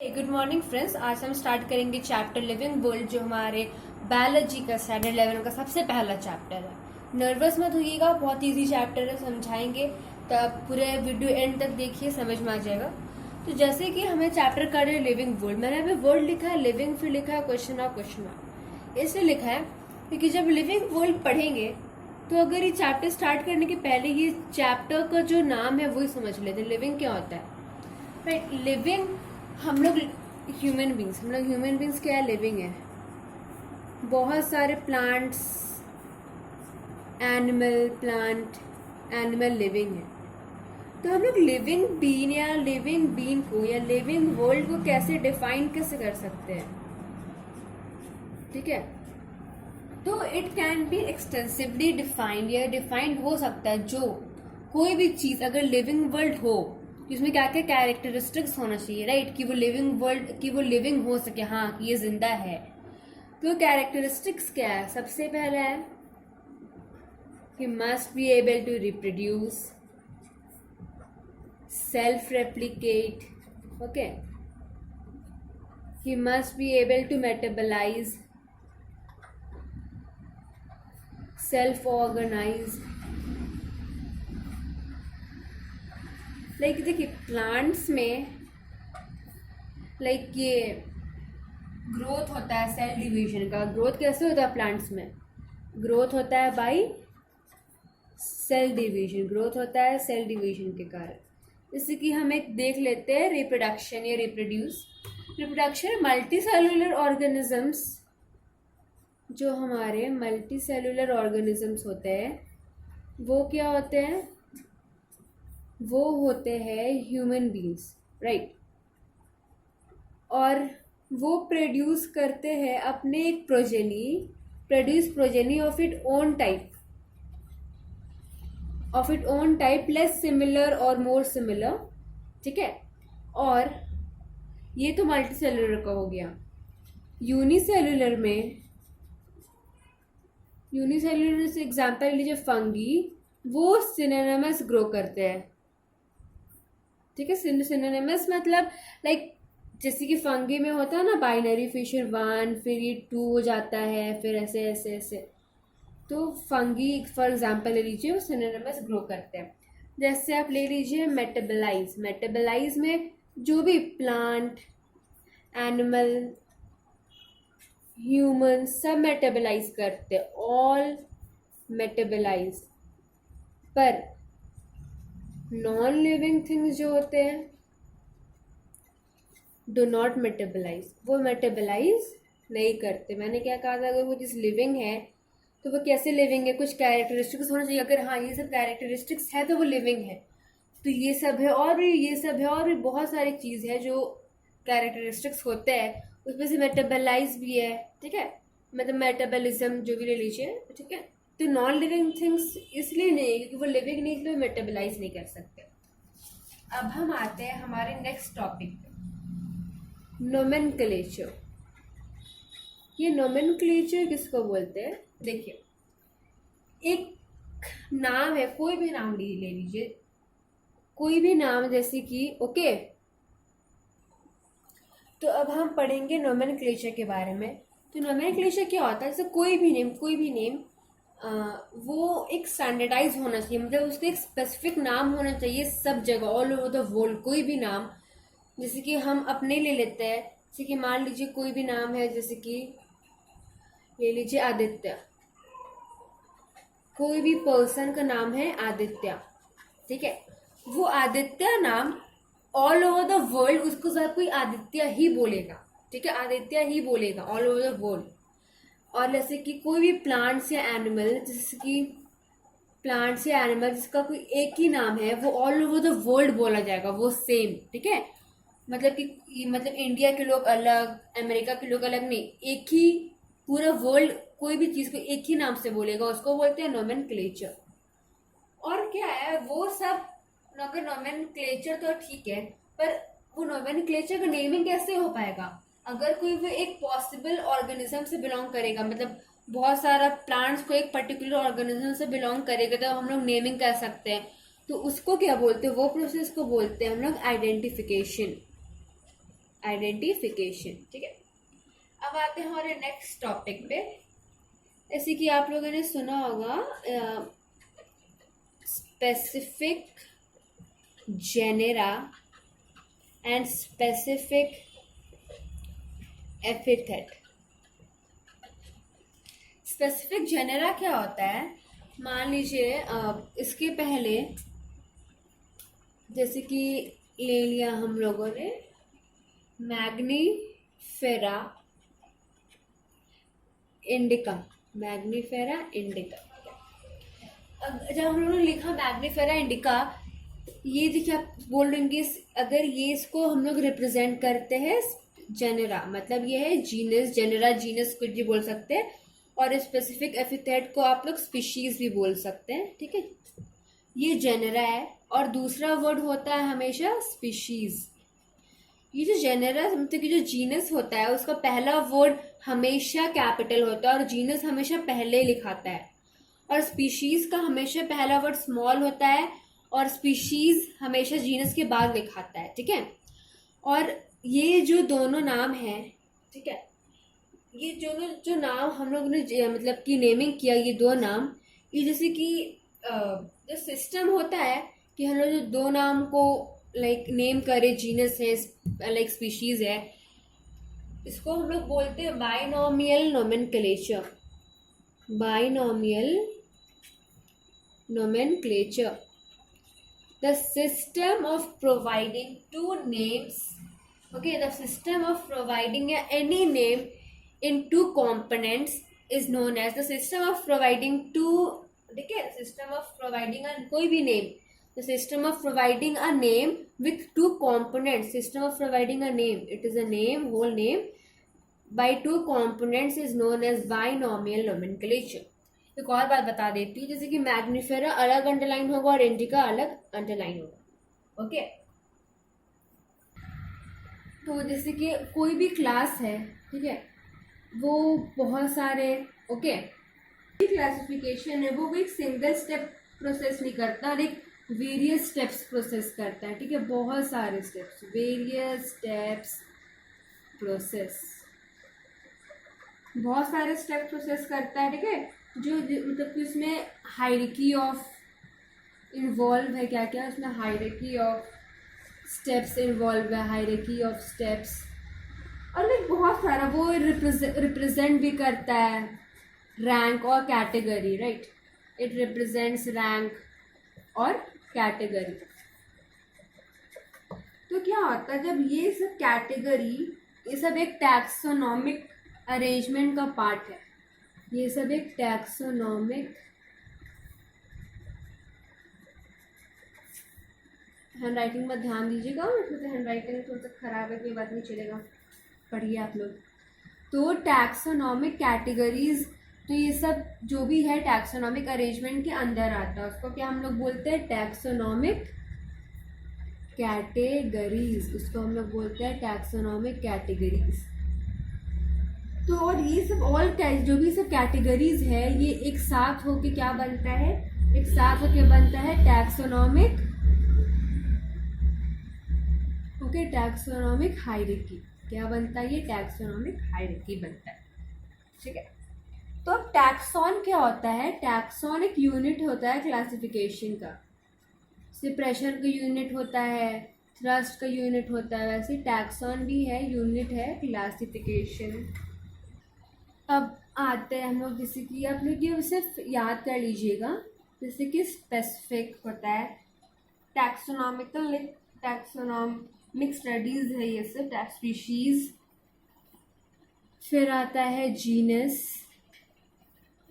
Good morning friends. आज हम start करेंगे चैप्टर लिविंग वर्ल्ड, जो हमारे बायोलॉजी का स्टैंडर्ड 11 का सबसे पहला चैप्टर है। नर्वस मत होइएगा, बहुत इजी चैप्टर है, समझाएंगे तो आप पूरे वीडियो एंड तक देखिए, समझ में आ जाएगा। तो जैसे कि हमें चैप्टर कर रहे हैं लिविंग वर्ल्ड, मैंने अभी वर्ल्ड लिखा है, लिविंग फिर लिखा है क्वेश्चन मार्क। इसलिए लिखा है क्योंकि जब लिविंग वर्ल्ड पढ़ेंगे तो अगर ये चैप्टर स्टार्ट करने के पहले ये चैप्टर का जो नाम है वही समझ लेते हैं, लिविंग क्या होता है। राइट, लिविंग हम लोग ह्यूमन बींग्स क्या है, लिविंग है। बहुत सारे प्लांट्स, एनिमल लिविंग है। तो हम लोग लिविंग बीन या लिविंग बीन को या लिविंग वर्ल्ड को कैसे डिफाइन कैसे कर सकते हैं, ठीक है। तो it can be extensively defined या डिफाइंड हो सकता है जो कोई भी चीज अगर लिविंग वर्ल्ड हो इसमें क्या क्या कैरेक्टरिस्टिक्स होना चाहिए, राइट, कि वो लिविंग वर्ल्ड की वो लिविंग हो सके, हाँ कि ये जिंदा है। तो कैरेक्टरिस्टिक्स क्या है? सबसे पहला है कि must be able to reproduce, self replicate, okay, he must be able to metabolise, self organise. Like देखिए प्लांट्स में लाइक ये ग्रोथ होता है सेल डिवीजन का। ग्रोथ कैसे होता है प्लांट्स में? ग्रोथ होता है बाय सेल डिवीजन, ग्रोथ होता है सेल डिवीजन के कारण। जैसे कि हम एक देख लेते हैं रिप्रोडक्शन या reproduce. Reproduction multi cellular organisms, जो हमारे मल्टी सेलुलर ऑर्गेनिजम्स होते हैं वो क्या होते हैं? वो होते हैं ह्यूमन बींग्स, राइट। और वो प्रोड्यूस करते हैं अपने एक progeny of it own type less similar और मोर सिमिलर, ठीक है। और ये तो मल्टी सेलुलर का हो गया। यूनिसेलुलर से एग्जांपल लीजिए फंगी, वो सिनोनिमस ग्रो करते हैं, ठीक है। सिनोनिमस मतलब लाइक जैसे कि फंगी में होता है ना बाइनरी फिशर 1 फिर ये 2 हो जाता है, फिर ऐसे ऐसे ऐसे। तो फंगी फॉर एग्जांपल ले लीजिए, वो सिनोनिमस ग्रो करते हैं। जैसे आप ले लीजिए मेटाबोलाइज में जो भी प्लांट, एनिमल, ह्यूमन सब मेटाबोलाइज करते हैं, ऑल मेटाबोलाइज। पर नॉन लिविंग थिंग्स जो होते हैं डू नॉट मेटाबोलाइज, वो मेटाबोलाइज नहीं करते। मैंने क्या कहा था, अगर वो जिस लिविंग है तो वो कैसे लिविंग है, कुछ कैरेक्टरिस्टिक्स होना चाहिए। अगर हाँ ये सब कैरेक्टरिस्टिक्स है तो वो लिविंग है। तो ये सब है और भी बहुत सारी चीज है जो कैरेक्टरिस्टिक्स होते हैं, उसमें से मेटाबोलाइज भी है, ठीक है। मतलब मेटाबॉलिज्म जो भी ले लीजिए, ठीक है। तो नॉन लिविंग थिंग्स इसलिए नहीं क्योंकि वो लिविंग नहीं, इसलिए मेटाबोलाइज नहीं कर सकते। अब हम आते हैं हमारे नेक्स्ट टॉपिक पे, नोमेनक्लेचर। ये नोमेनक्लेचर किसको बोलते हैं? देखिए एक नाम है, कोई भी नाम ले लीजिए, कोई भी नाम, जैसे कि ओके। तो अब हम पढ़ेंगे नोमेनक्लेचर के बारे में। तो नोमेनक्लेचर क्या होता है? जैसे कोई भी नेम वो एक स्टैंडर्डाइज होना चाहिए, मतलब उसका एक स्पेसिफिक नाम होना चाहिए सब जगह, ऑल ओवर द वर्ल्ड। कोई भी नाम, जैसे कि हम अपने ले लेते हैं, जैसे कि मान लीजिए कोई भी नाम है, जैसे कि ले लीजिए आदित्य, कोई भी पर्सन का नाम है आदित्य, ठीक है। वो आदित्य नाम ऑल ओवर द वर्ल्ड उसको सब कोई आदित्य ही बोलेगा, ठीक है, आदित्य ही बोलेगा ऑल ओवर द वर्ल्ड। और जैसे कि कोई भी प्लांट्स या एनिमल, जैसे कि प्लांट्स या एनिमल जिसका कोई एक ही नाम है वो ऑल ओवर द वर्ल्ड बोला जाएगा, वो सेम, ठीक है। मतलब कि मतलब इंडिया के लोग अलग, अमेरिका के लोग अलग नहीं, एक ही पूरा वर्ल्ड कोई भी चीज को एक ही नाम से बोलेगा, उसको बोलते हैं नोमेनक्लेचर। और क्या है वो सब, अगर नोमेनक्लेचर तो ठीक है, पर वो नोमेनक्लेचर का नेमिंग कैसे हो पाएगा? अगर कोई वो एक पॉसिबल ऑर्गेनिज्म से बिलोंग करेगा, मतलब बहुत सारा प्लांट्स को एक पर्टिकुलर ऑर्गेनिज्म से बिलोंग करेगा, तो हम लोग नेमिंग कर सकते हैं। तो उसको क्या बोलते हैं, वो प्रोसेस को बोलते हैं हम लोग आइडेंटिफिकेशन। आइडेंटिफिकेशन। ठीक है, अब आते हैं हमारे नेक्स्ट टॉपिक पे। जैसे कि आप लोगों ने सुना होगा specific genera and specific epithet. Specific genera क्या होता है? मान लीजिए इसके पहले जैसे कि ले लिया हम लोगों ने मैग्नीफेरा इंडिका, मैग्नीफेरा इंडिका। अब जब हम लोगों ने लिखा मैग्नीफेरा इंडिका, ये देखिए आप बोल रहे हैं अगर ये इसको हम लोग रिप्रेजेंट करते हैं जेनेरा, मतलब ये है जीनस, जेनेरा जीनस कुछ भी बोल सकते हैं, और स्पेसिफिक एपिथेट को आप लोग स्पीशीज भी बोल सकते हैं। ठीक है, ये जेनेरा है और दूसरा वर्ड होता है हमेशा स्पीशीज। ये जो जेनेरा मतलब कि जो जीनस होता है उसका पहला वर्ड हमेशा कैपिटल होता है और जीनस हमेशा पहले लिखाता है, और स्पीशीज का हमेशा पहला वर्ड स्मॉल होता है और स्पीशीज हमेशा जीनस के बाद लिखाता है। ठीक है, और ये जो दोनों नाम हैं, ठीक है, ये जो नाम हम लोग ने मतलब कि नेमिंग किया, ये दो नाम, ये जैसे कि जो सिस्टम होता है कि हम लोग जो दो नाम को लाइक नेम करे, जीनस है लाइक स्पीशीज है, इसको हम लोग बोलते हैं binomial nomenclature. Binomial nomenclature, the system of providing two names, okay, the system of providing any name in two components is known as the system of providing two, okay, system of providing a कोई भी name, the system of providing a name with two components, system of providing a name, it is a name, whole name by two components is known as binomial nomenclature। एक और बात बता देती हूँ, जैसे कि मैग्नीफेरा अलग अंडरलाइन होगा और इंडिका अलग अंडरलाइन होगा। ओके, तो जैसे कि कोई भी क्लास है, ठीक है, वो बहुत सारे ओके क्लासिफिकेशन है, वो एक सिंगल स्टेप प्रोसेस नहीं करता और एक वेरियस स्टेप्स प्रोसेस करता है। ठीक है, बहुत सारे स्टेप्स, वेरियस स्टेप्स प्रोसेस, बहुत सारे स्टेप प्रोसेस करता है। ठीक है, जो मतलब कि उसमें हायरार्की ऑफ इन्वॉल्व है, क्या क्या उसमें हायरार्की ऑफ स्टेप्स इन्वॉल्व है, हायरार्की ऑफ स्टेप्स, और लाइक बहुत सारा वो रिप्रेजेंट भी करता है रैंक और category, right, it represents rank और कैटेगरी। तो क्या होता है जब ये सब कैटेगरी, ये सब एक टैक्सोनॉमिक अरेंजमेंट का पार्ट है, ये सब एक टैक्सोनॉमिक, हैंड राइटिंग में ध्यान दीजिएगा, मतलब हैंड राइटिंग थोड़ा सा खराब है, कोई बात नहीं, चलेगा, पढ़िए आप लोग। तो टैक्सोनॉमिक कैटेगरीज, तो ये सब जो भी है टैक्सोनॉमिक अरेंजमेंट के अंदर आता है, उसको क्या हम लोग बोलते हैं? टैक्सोनॉमिक कैटेगरीज, उसको हम लोग बोलते हैं टैक्सोनॉमिक कैटेगरीज। तो और ये सब ऑल जो भी सब कैटेगरीज है, ये एक साथ होके क्या बनता है? एक साथ होके बनता है टैक्सोनॉमिक, ओके, टैक्सोनॉमिक हायरार्की। क्या बनता है? ये टैक्सोनॉमिक हायरार्की बनता है। ठीक है, तो अब टैक्सॉन क्या होता है? टैक्सॉन एक यूनिट होता है क्लासिफिकेशन का, जैसे प्रेशर का यूनिट होता है, थ्रस्ट का यूनिट होता है, वैसे टैक्सॉन भी है, यूनिट है क्लासिफिकेशन। अब आते हैं हम लोग, जैसे कि आप लोग ये सिर्फ याद कर लीजिएगा, जैसे कि स्पेसिफिक होता है, टैक्सोनॉमिकल, टैक्सोनॉमिक स्टडीज है ये सब, स्पीशीज, फिर आता है genus,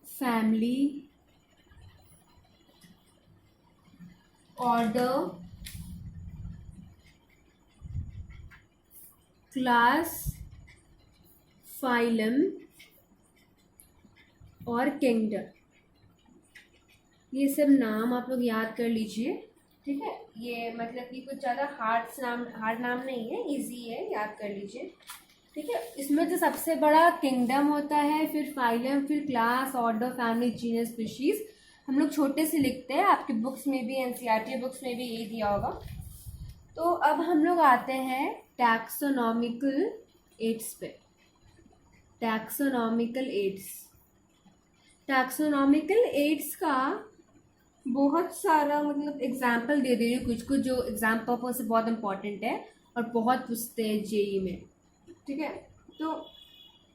family, order, class, phylum और किंगडम। ये सब नाम आप लोग याद कर लीजिए। ठीक है, ये मतलब कि कुछ ज़्यादा हार्ड नाम नहीं है, इजी है, याद कर लीजिए। ठीक है, इसमें जो सबसे बड़ा किंगडम होता है, फिर फाइलम, फिर class, order, family, genus, species, हम लोग छोटे से लिखते हैं, आपकी बुक्स में भी, एनसीईआरटी बुक्स में भी यही दिया होगा। तो अब हम लोग आते हैं टैक्सोनॉमिकल एड्स पे, टैक्सोनॉमिकल एड्स। टैक्सोनॉमिकल एड्स का बहुत सारा मतलब एग्जाम्पल दे रही हूँ कुछ कुछ जो एग्जाम पर्पज से बहुत इंपॉर्टेंट है और बहुत पूछते हैं जेई में, ठीक है। तो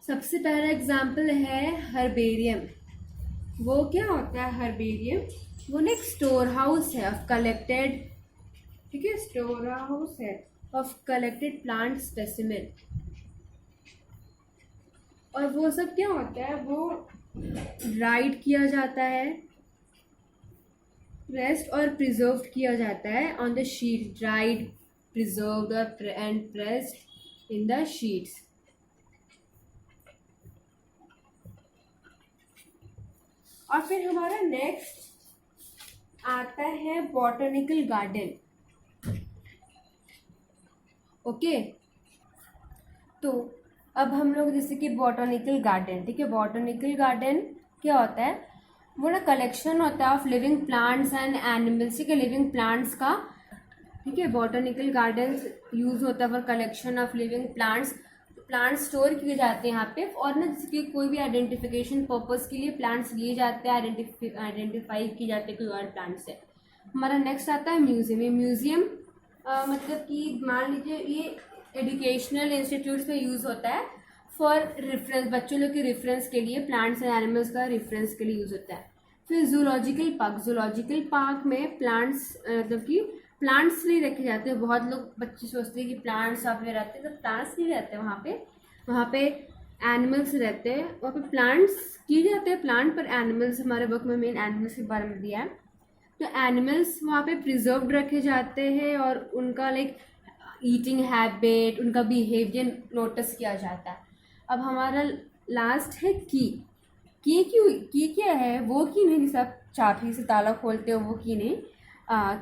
सबसे पहला एग्जाम्पल है हर्बेरियम। वो क्या होता है हर्बेरियम? वो ना एक स्टोर हाउस है ऑफ कलेक्टेड, ठीक है, स्टोर हाउस है ऑफ कलेक्टेड प्लांट स्पेसिमेन। और वो सब क्या होता है, वो ड्राइड किया जाता है, प्रेस्ड और प्रिजर्व किया जाता है on the sheet, dried, preserved and pressed in the sheets. और फिर हमारा नेक्स्ट आता है बॉटनिकल गार्डन। ओके, तो अब हम लोग जैसे कि बॉटनिकल गार्डन, ठीक है, बॉटनिकल गार्डन क्या होता है? वो ना कलेक्शन होता है of living plants and animals, ठीक है, लिविंग प्लांट्स का, ठीक है। बॉटनिकल गार्डन यूज होता है for collection of living plants. Plants store किए जाते हैं यहाँ पे, और ना जैसे कि कोई भी आइडेंटिफिकेशन पर्पस के लिए प्लांट्स लिए जाते हैं, आइडेंटिफाई किए जाते हैं कोई और प्लांट से। हमारा नेक्स्ट आता है म्यूजियम। ये म्यूजियम मतलब कि मान लीजिए ये एजुकेशनल इंस्टीट्यूट्स में यूज़ होता है फॉर रेफरेंस, बच्चों लोग के रेफरेंस के लिए, प्लांट्स एंड एनिमल्स का रेफरेंस के लिए यूज़ होता है। फिर जूलॉजिकल पार्क, जूलॉजिकल पार्क में प्लांट्स मतलब कि प्लांट्स नहीं रखे जाते हैं। बहुत लोग बच्चे सोचते हैं कि प्लांट्स वहाँ पे रहते हैं, तो प्लांट्स नहीं रहते वहाँ पे एनिमल्स रहते हैं। वहाँ पे प्लांट्स किए जाते हैं प्लांट, पर एनिमल्स, हमारे बुक में मेन एनिमल्स के बारे में दिया है। तो एनिमल्स वहाँ पे प्रिजर्व्ड रखे जाते हैं और उनका लाइक ईटिंग हैबिट, उनका बिहेवियर नोटिस किया जाता है। अब हमारा लास्ट है की। की क्या है? वो की नहीं जिसे आप चाबी से ताला खोलते हो, वो की नहीं।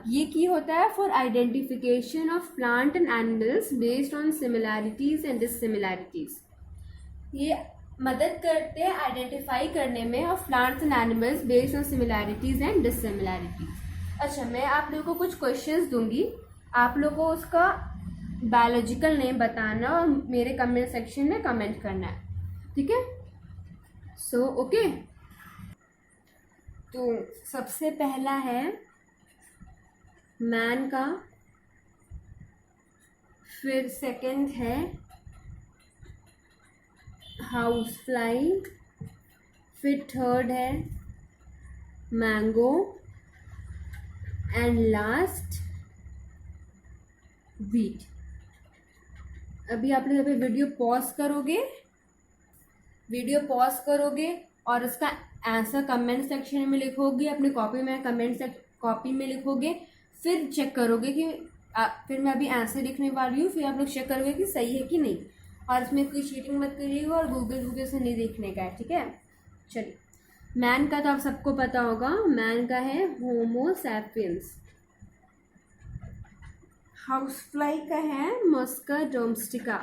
ये की होता है for identification of plant and animals based on similarities and dissimilarities. ये मदद करते हैं आइडेंटिफाई करने में of plants and animals based on similarities and dissimilarities. अच्छा, मैं आप लोगों को कुछ क्वेश्चंस दूंगी, आप लोगों को उसका बायोलॉजिकल नेम बताना और मेरे कमेंट सेक्शन में कमेंट करना है, ठीक है। सो ओके, तो सबसे पहला है मैन का, फिर सेकंड है हाउस फ्लाई, फिर थर्ड है मैंगो, एंड लास्ट वीट। अभी आप लोग अभी वीडियो पॉज करोगे और उसका आंसर कमेंट सेक्शन में लिखोगे, अपनी कॉपी में कॉपी में लिखोगे, फिर चेक करोगे कि फिर मैं अभी आंसर लिखने वाली हूँ, फिर आप लोग चेक करोगे कि सही है कि नहीं। और इसमें कोई चीटिंग मत करिएगा और गूगल से नहीं देखने का है, ठीक है। चलिए, मैन का तो आप सबको पता होगा, मैन का है होमो सैपियंस। हाउस फ्लाई का है मस्का डोमेस्टिका,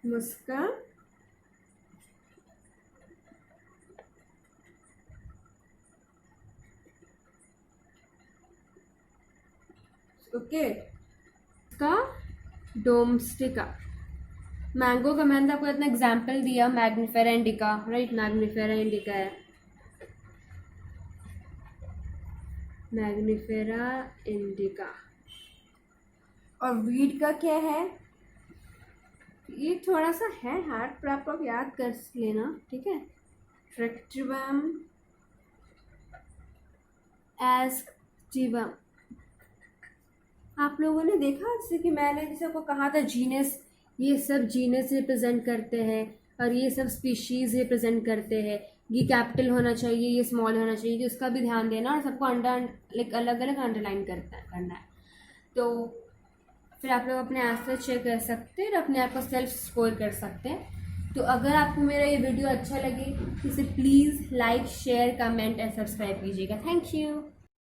मस्का ओके का डोमेस्टिका। मैंगो का मैंने आपको इतना एग्जाम्पल दिया, Mangifera indica, right, Mangifera indica है, मैग्निफेरा इंडिका। और वीट का क्या है? ये थोड़ा सा है हार्ड, पर आप लोग याद कर लेना, ठीक है। ट्रैक्टिवम एस्टिवम। आप लोगों ने देखा जैसे कि मैंने जैसे आपको कहा था जीनस, ये सब जीनस रिप्रेजेंट करते हैं और ये सब स्पीशीज रिप्रेजेंट करते हैं। ये कैपिटल होना चाहिए, ये स्मॉल होना चाहिए, तो उसका भी ध्यान देना और सबको लाइक अलग अलग अंडरलाइन करना है। तो फिर आप लोग अपने आंसर चेक कर सकते हैं और अपने आप को सेल्फ स्कोर कर सकते हैं। तो अगर आपको मेरा ये वीडियो अच्छा लगे तो इसे please like, share, comment and subscribe कीजिएगा। Thank you.